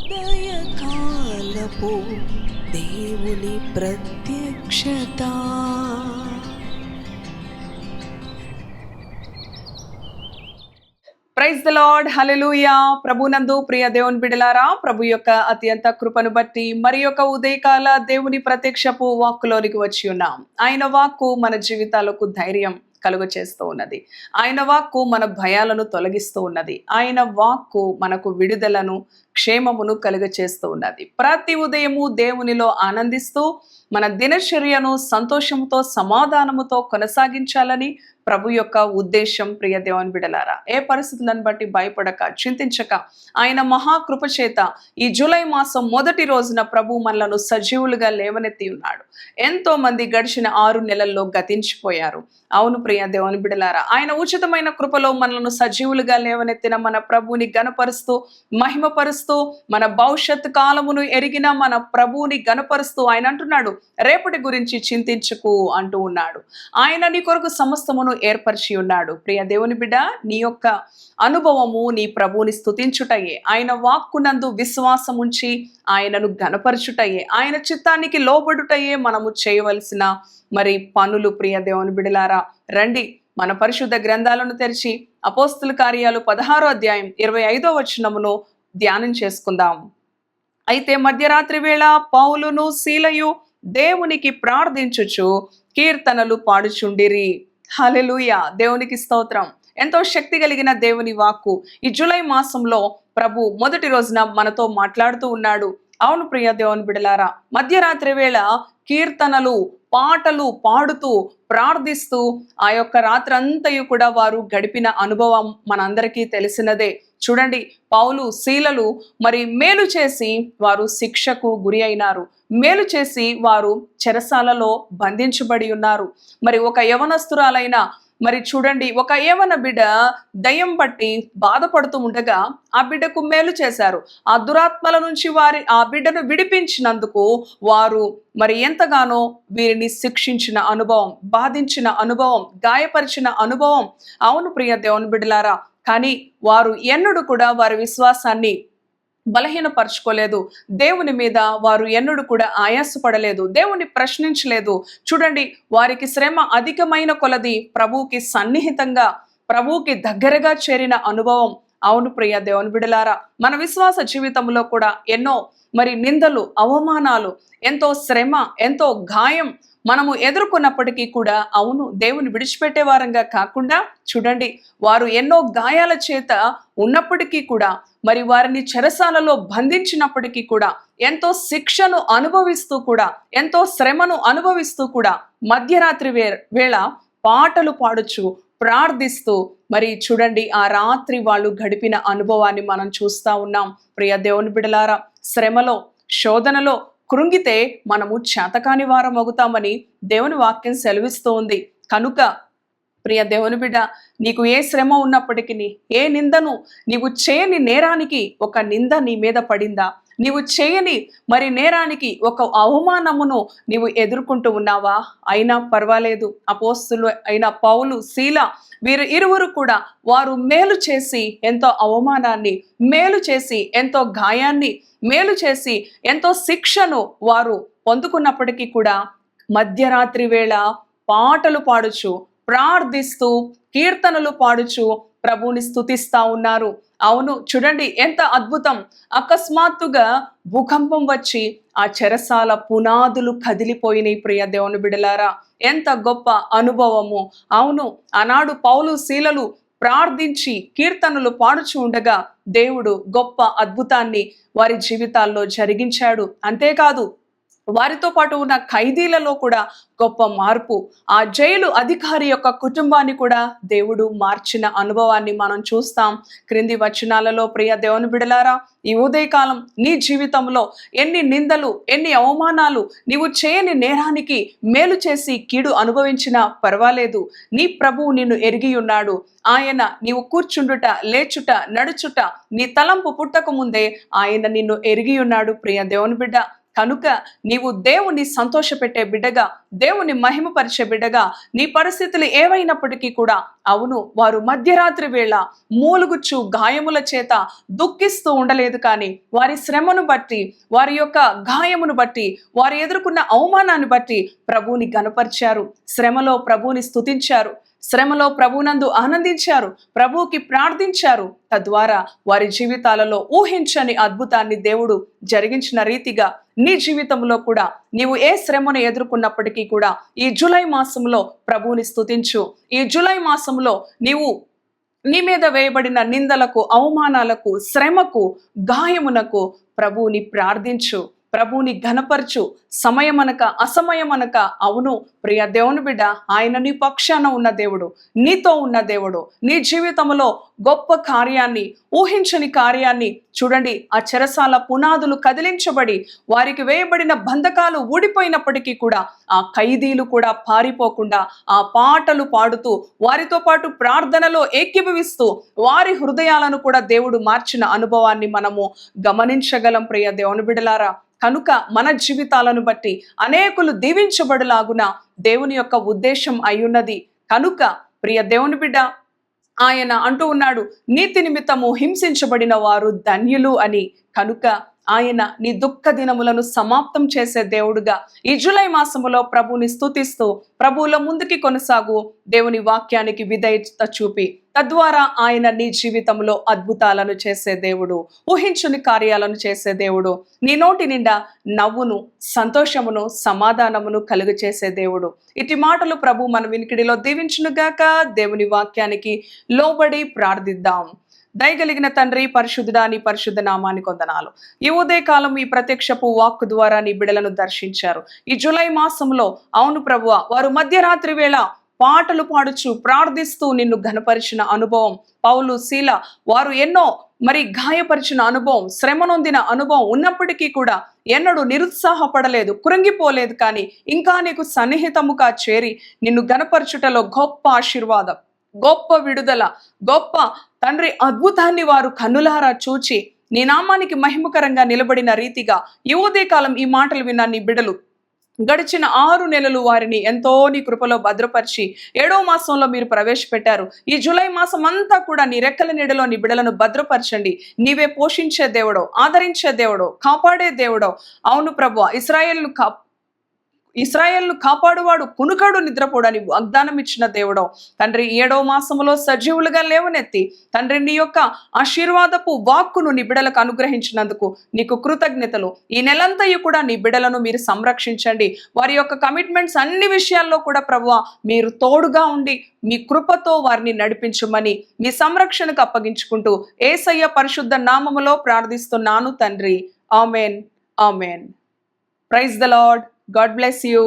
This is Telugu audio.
ఉదయకాలపు దేవుని ప్రత్యక్షత. ప్రైజ్ ద లార్డ్, హల్లెలూయా. ప్రభునందు ప్రియ దేవుని బిడ్డలారా, ప్రభు యొక్క అత్యంత కృపను బట్టి మరి యొక్క ఉదయకాల దేవుని ప్రత్యక్షపు వాక్కులోనికి వచ్చి ఉన్నాం. ఆయన వాక్కు మన జీవితాలకు ధైర్యం కలుగ చేస్తూ ఉన్నది. ఆయన వాక్కు మన భయాలను తొలగిస్తూ ఉన్నది. ఆయన వాక్కు మనకు విడుదలను, క్షేమమును కలుగ చేస్తూ ఉన్నది. ప్రతి ఉదయము దేవునిలో ఆనందిస్తూ మన దినచర్యను సంతోషముతో, సమాధానముతో కొనసాగించాలని ప్రభు యొక్క ఉద్దేశం. ప్రియ దేవుని బిడ్డలారా, ఏ పరిస్థితులను బట్టి భయపడక, చింతించక, ఆయన మహాకృప చేత ఈ జూలై మాసం మొదటి రోజున ప్రభు మనలను సజీవులుగా లేవనెత్తి ఉన్నాడు. ఎంతో మంది గడిచిన 6 నెలల్లో గతించిపోయారు. అవును ప్రియ దేవుని బిడ్డలారా, ఆయన ఉచితమైన కృపలో మనలను సజీవులుగా లేవనెత్తిన మన ప్రభువుని గణపరుస్తూ, మహిమపరుస్తూ, మన భవిష్యత్ కాలమును ఎరిగిన మన ప్రభువుని గణపరుస్తూ ఆయన అంటున్నాడు, రేపటి గురించి చింతించుకు అంటూ ఉన్నాడు. ఆయన నీ కొరకు సమస్తమును ఏర్పరిచి ఉన్నాడు. ప్రియ దేవుని బిడ్డ, నీ యొక్క అనుభవము నీ ప్రభువుని స్తుతించుటయే, ఆయన వాక్కునందు విశ్వాసం ఉంచి ఆయనను గణపరచుటయే, ఆయన చిత్తానికి లోబడుటయే మనము చేయవలసిన మరి పనులు. ప్రియ దేవుని బిడ్డలారా, రండి మన పరిశుద్ధ గ్రంథాలను తెరిచి అపోస్తుల కార్యాలు 16వ అధ్యాయం 25వ వచనమును ధ్యానం చేసుకుందాం. అయితే మధ్యరాత్రి వేళ పౌలును సీలయు దేవునికి ప్రార్థించుచు కీర్తనలు పాడుచుండిరి. హల్లెలూయా, దేవునికి స్తోత్రం. ఎంతో శక్తి కలిగిన దేవుని వాక్కు ఈ జూలై మాసంలో ప్రభు మొదటి రోజున మనతో మాట్లాడుతూ ఉన్నాడు. అవును ప్రియ దేవుని బిడలారా, మధ్యరాత్రి వేళ కీర్తనలు, పాటలు పాడుతూ ప్రార్థిస్తూ ఆ యొక్క రాత్రంతయు కూడా వారు గడిపిన అనుభవం మనందరికీ తెలిసినదే. చూడండి, పౌలు సీలలు మరి మేలు చేసి వారు శిక్షకు గురి అయినారు. మేలు చేసి వారు చెరసాలలో బంధించబడి ఉన్నారు. మరి ఒక యవనస్తురాలైన మరి చూడండి, ఒక యవన బిడ్డ దయ్యం బట్టి బాధపడుతూ ఉండగా ఆ బిడ్డకు మేలు చేశారు. ఆ దురాత్మల నుంచి ఆ బిడ్డను విడిపించినందుకు వారు మరి ఎంతగానో వీరిని శిక్షించిన అనుభవం, బాధించిన అనుభవం, గాయపరిచిన అనుభవం. అవును ప్రియ దేవుని బిడ్డలారా, కానీ వారు ఎన్నడూ కూడా వారి విశ్వాసాన్ని బలహీనపరచుకోలేదు. దేవుని మీద వారు ఎన్నడూ కూడా ఆయాసపడలేదు, దేవుని ప్రశ్నించలేదు. చూడండి, వారికి శ్రమ అధికమైన కొలది ప్రభువుకి సన్నిహితంగా, ప్రభువుకి దగ్గరగా చేరిన అనుభవం. అవును ప్రియ దేవుని బిడలారా, మన విశ్వాస జీవితంలో కూడా ఎన్నో మరి నిందలు, అవమానాలు, ఎంతో శ్రమ, ఎంతో గాయం మనము ఎదుర్కొన్నప్పటికీ కూడా అవును దేవుని విడిచిపెట్టే వారంగా కాకుండా చూడండి, వారు ఎన్నో గాయాల చేత ఉన్నప్పటికీ కూడా, మరి వారిని చెరసాలలో బంధించినప్పటికీ కూడా, ఎంతో శిక్షను అనుభవిస్తూ కూడా, ఎంతో శ్రమను అనుభవిస్తూ కూడా మధ్యరాత్రి వేళ పాటలు పాడుచు ప్రార్థిస్తూ మరి చూడండి, ఆ రాత్రి వాళ్ళు గడిపిన అనుభవాన్ని మనం చూస్తా ఉన్నాం. ప్రియ దేవుని బిడలారా, శ్రమలో, శోధనలో కృంగితే మనము చేతకాని వారం అవుతామని దేవుని వాక్యం సెలవిస్తూ ఉంది. కనుక ప్రియ దేవుని బిడ్డ, నీకు ఏ శ్రమ ఉన్నప్పటికీ, ఏ నిందను, నీవు చేయని నేరానికి ఒక నింద నీ మీద పడిందా? నీవు చేయని మరి నేరానికి ఒక అవమానమును నీవు ఎదుర్కొంటూ ఉన్నావా? అయినా పర్వాలేదు. అపోస్తులు అయిన పౌలు, సీల వీరు ఇరువురు కూడా వారు మేలు చేసి ఎంతో అవమానాన్ని, మేలు చేసి ఎంతో గాయాన్ని, మేలు చేసి ఎంతో శిక్షను వారు పొందుకున్నప్పటికీ కూడా మధ్యరాత్రి వేళ పాటలు పాడుచు, ప్రార్థిస్తూ, కీర్తనలు పాడుచు ప్రభువుని స్తుతిస్తా ఉన్నారు. అవును చూడండి, ఎంత అద్భుతం. అకస్మాత్తుగా భూకంపం వచ్చి ఆ చెరసాల పునాదులు కదిలిపోయినాయి. ప్రియ దేవుని బిడలారా, ఎంత గొప్ప అనుభవము. అవును, ఆనాడు పౌలు సీలలు ప్రార్థించి కీర్తనలు పాడుచు ఉండగా దేవుడు గొప్ప అద్భుతాన్ని వారి జీవితాల్లో జరిగించాడు. అంతేకాదు, వారితో పాటు ఉన్న ఖైదీలలో కూడా గొప్ప మార్పు, ఆ జైలు అధికారి యొక్క కుటుంబాన్ని కూడా దేవుడు మార్చిన అనుభవాన్ని మనం చూస్తాం. క్రింది వచనాలలో ప్రియ దేవుని బిడలారా, ఈ ఉదయకాలం నీ జీవితంలో ఎన్ని నిందలు, ఎన్ని అవమానాలు, నీవు చేయని నేరానికి మేలు చేసి కీడు అనుభవించినా పర్వాలేదు. నీ ప్రభువు నిన్ను ఎరిగి ఉన్నాడు. ఆయన నీవు కూర్చుండుట, లేచుట, నడుచుట, నీ తలంపు పుట్టక ముందే ఆయన నిన్ను ఎరిగి ఉన్నాడు. ప్రియ దేవుని బిడ్డ, కనుక నీవు దేవుని సంతోషపెట్టే బిడ్డగా, దేవుని మహిమపరిచే బిడ్డగా, నీ పరిస్థితులు ఏవైనప్పటికీ కూడా, అవును వారు మధ్యరాత్రి వేళ మూలుగుచ్చు గాయముల చేత దుఃఖిస్తూ ఉండలేదు, కానీ వారి శ్రమను బట్టి, వారి యొక్క గాయమును బట్టి, వారు ఎదుర్కొన్న అవమానాన్ని బట్టి ప్రభువుని గనపరిచారు, శ్రమలో ప్రభువుని స్తుతించారు, శ్రమలో ప్రభునందు ఆనందించారు, ప్రభువుకి ప్రార్థించారు. తద్వారా వారి జీవితాలలో ఊహించని అద్భుతాన్ని దేవుడు జరిగించిన రీతిగా నీ జీవితంలో కూడా నీవు ఏ శ్రమను ఎదుర్కొన్నప్పటికీ కూడా ఈ జూలై మాసంలో ప్రభువుని స్తుతించు. ఈ జూలై మాసంలో నీవు నీ మీద వేయబడిన నిందలకు, అవమానాలకు, శ్రమకు, గాయమునకు ప్రభువుని ప్రార్థించు, ప్రభువుని ఘనపరచు. సమయమనక అసమయమనక, అవును ప్రియ దేవుని బిడ్డ, ఆయన నీ పక్షాన ఉన్న దేవుడు, నీతో ఉన్న దేవుడు. నీ జీవితంలో గొప్ప కార్యాన్ని, ఊహించని కార్యాన్ని చూడండి. ఆ చెరసాల పునాదులు కదిలించబడి వారికి వేయబడిన బంధకాలు ఊడిపోయినప్పటికీ కూడా ఆ ఖైదీలు కూడా పారిపోకుండా ఆ పాటలు పాడుతూ, వారితో పాటు ప్రార్థనలో ఏకీభవిస్తూ వారి హృదయాలను కూడా దేవుడు మార్చిన అనుభవాన్ని మనము గమనించగలం ప్రియ దేవుని బిడ్డలారా. కనుక మన జీవితాలను బట్టి అనేకులు దీవించబడులాగున దేవుని యొక్క ఉద్దేశం అయ్యున్నది. కనుక ప్రియ దేవుని బిడ్డ, ఆయన అంటూ ఉన్నాడు, నీతి నిమిత్తము హింసించబడిన వారు ధన్యులు అని. కనుక ఆయన నీ దుఃఖ దినములను సమాప్తం చేసే దేవుడుగా ఈ జూలై మాసములో ప్రభువుని స్తుతిస్తూ ప్రభువులో ముందుకి కొనసాగు. దేవుని వాక్యానికి విధేయత చూపి తద్వారా ఆయన నీ జీవితంలో అద్భుతాలను చేసే దేవుడు, ఊహించని కార్యాలను చేసే దేవుడు, నీ నోటి నిండా నవ్వును, సంతోషమును, సమాధానమును కలుగ చేసే దేవుడు. ఇటు మాటలు ప్రభు మన వినికిడిలో దీవించునుగాక. దేవుని వాక్యానికి లోబడి ప్రార్థిద్దాం. దయగలిగిన తండ్రి, పరిశుద్ధుడా, నీ పరిశుద్ధ నామానికి వందనాలు. ఈ ఉదయకాలం ఈ ప్రత్యక్షపు వాక్కు ద్వారా నీ బిడలను దర్శించారు. ఈ జూలై మాసంలో అవును ప్రభువా, వారు మధ్యరాత్రి వేళ పాటలు పాడుచు ప్రార్థిస్తూ నిన్ను ఘనపరిచిన అనుభవం, పౌలు, శీల వారు ఎన్నో గాయపరిచిన అనుభవం, శ్రమ నొందిన అనుభవం ఉన్నప్పటికీ కూడా ఎన్నడూ నిరుత్సాహపడలేదు, కృంగిపోలేదు, కానీ ఇంకా నీకు సన్నిహితముగా చేరి నిన్ను ఘనపరచుటలో గొప్ప ఆశీర్వాదం, గొప్ప విడుదల, గొప్ప తండ్రి అద్భుతాన్ని వారు కన్నులారా చూచి నీ నామానికి మహిమకరంగా నిలబడిన రీతిగా ఈ ఉదయకాలం ఈ మాటలు విన్న నీ బిడలు గడిచిన 6 నెలలు వారిని ఎంతో నీ కృపలో భద్రపరిచి 7వ మాసంలో మీరు ప్రవేశపెట్టారు. ఈ జూలై మాసం అంతా కూడా నీ రెక్కల నీడలో నీ బిడలను భద్రపరచండి. నీవే పోషించే దేవుడో, ఆదరించే దేవుడో, కాపాడే దేవుడో. అవును ప్రభువా, ఇశ్రాయేలును కాపాడువాడు కునుకడు నిద్రపోడని వాగ్దానం ఇచ్చిన దేవుడో తండ్రి, 7వ మాసములో సజీవులుగా లేవనెత్తి తండ్రి నీ యొక్క ఆశీర్వాదపు వాక్కును నీ బిడలకు అనుగ్రహించినందుకు నీకు కృతజ్ఞతలు. ఈ నెలంతయు కూడా నీ బిడలను మీరు సంరక్షించండి. వారి యొక్క కమిట్మెంట్స్ అన్ని విషయాల్లో కూడా ప్రభువా మీరు తోడుగా ఉండి మీ కృపతో వారిని నడిపించమని మీ సంరక్షణకు అప్పగించుకుంటూ యేసయ్య పరిశుద్ధ నామములో ప్రార్థిస్తున్నాను తండ్రి. Amen, amen. Praise the Lord. God bless you.